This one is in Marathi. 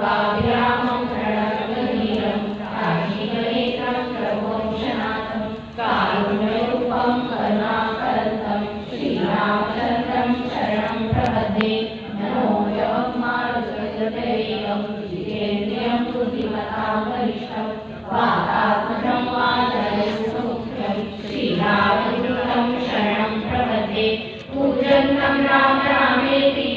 लोकाभिरामं प्रणतधीरं काशीगणेशं प्रभोषणाथं कारुण्यरूपं करुणाकरन्तं श्रीरामचन्द्रं शरणं प्रपद्ये। नमोऽयमारुतदैवं जितेन्द्रियं बुद्धिमतां वरिष्ठं वातात्मजं वादयुक्तं श्रीरामदूतं शरणं प्रपद्ये। पूजन्तं राम रामेति